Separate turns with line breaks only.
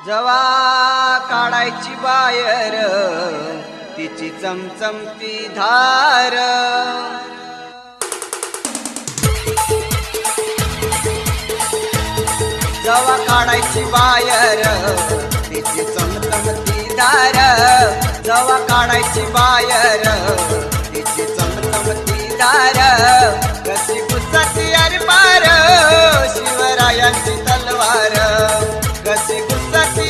जवा काढायची बायर तिची चमचमती धार, जवा काढायची बायर तिची चमचमती धार, जवा काढायची बायर तिची चमचमती धार, कशी गुस्साची अरे पार शिवरायांची तलवार, कशी गुस्साची